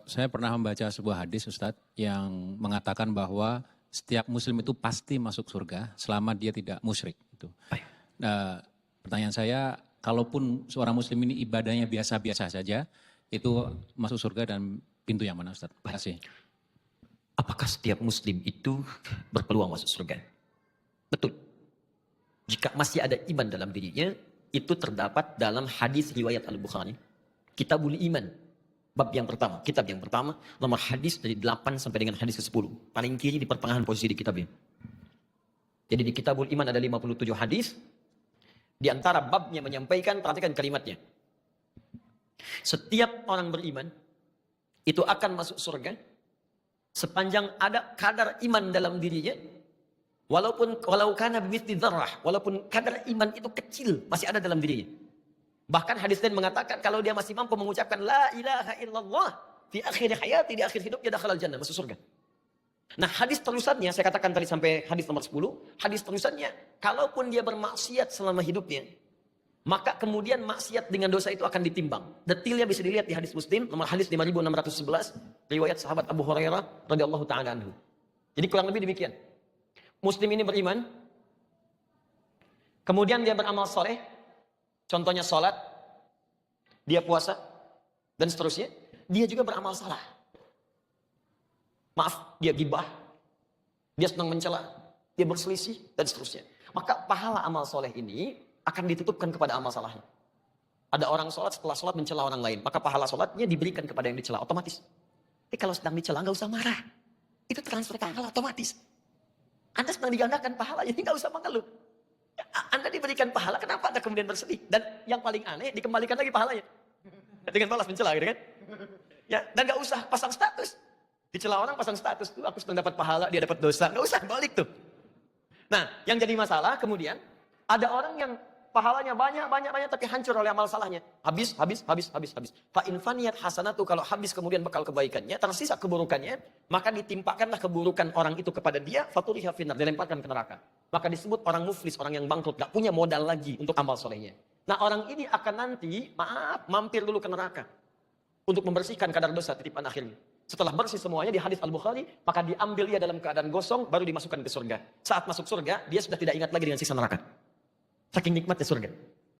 Saya pernah membaca sebuah hadis, Ustadz, yang mengatakan bahwa setiap muslim itu pasti masuk surga selama dia tidak musyrik. Itu. Baik. Nah, pertanyaan saya, kalaupun seorang muslim ini ibadahnya biasa-biasa saja, itu masuk surga dan pintu yang mana, Ustadz? Terima kasih. Apakah setiap muslim itu berpeluang masuk surga? Betul. Jika masih ada iman dalam dirinya, itu terdapat dalam hadis riwayat Al-Bukhari. Kitabul Iman, bab yang pertama, kitab yang pertama, nomor hadis dari 8 sampai dengan hadis ke-10. Paling kiri di pertengahan posisi di kitab ini. Jadi di Kitabul Iman ada 57 hadis. Di antara babnya menyampaikan, perhatikan kalimatnya. Setiap orang beriman itu akan masuk surga sepanjang ada kadar iman dalam dirinya. Walau kana bimithli dzarrah, walaupun kadar iman itu kecil masih ada dalam dirinya. Bahkan hadis lain mengatakan kalau dia masih mampu mengucapkan la ilaha illallah di akhir hayati, di akhir hidupnya dakhalal jannah, masuk surga. Nah, hadis terusannya saya katakan tadi sampai hadis nomor 10, hadis terusannya kalaupun dia bermaksiat selama hidupnya, maka kemudian maksiat dengan dosa itu akan ditimbang. Detailnya bisa dilihat di hadis Muslim nomor hadis 5611 riwayat sahabat Abu Hurairah radhiyallahu taala anhu. Jadi kurang lebih demikian. Muslim ini beriman, kemudian dia beramal soleh, contohnya sholat, dia puasa, dan seterusnya. Dia juga beramal salah. Maaf, dia gibah, dia senang mencela, dia berselisih, dan seterusnya. Maka pahala amal soleh ini akan ditutupkan kepada amal salahnya. Ada orang sholat, setelah sholat mencela orang lain, maka pahala sholatnya diberikan kepada yang dicela otomatis. Tapi kalau sedang dicela, nggak usah marah. Itu transfer pahala otomatis. Anda sedang digandakan pahala, jadi nggak usah mengeluh. Anda diberikan pahala, kenapa Anda kemudian bersedih? Dan yang paling aneh, dikembalikan lagi pahalanya. Dengan balas mencela, gitu kan? Ya, dan nggak usah pasang status. Dicela orang pasang status tuh, aku sedang dapat pahala, dia dapat dosa. Nggak usah, balik tuh. Nah, yang jadi masalah kemudian, ada orang yang pahalanya banyak, tapi hancur oleh amal salahnya. Habis. Fa in faniyat hasanatu, kalau habis kemudian bekal kebaikannya, tersisa keburukannya, maka ditimpakanlah keburukan orang itu kepada dia, faturiha finnar, dilemparkan ke neraka. Maka disebut orang muflis, orang yang bangkrut, gak punya modal lagi untuk amal solehnya. Nah, orang ini akan nanti, mampir dulu ke neraka untuk membersihkan kadar dosa titipan akhirnya. Setelah bersih semuanya di hadis Al-Bukhari, maka diambil ia dalam keadaan gosong, baru dimasukkan ke surga. Saat masuk surga, dia sudah tidak ingat lagi dengan siksa neraka. Saking nikmatnya surga.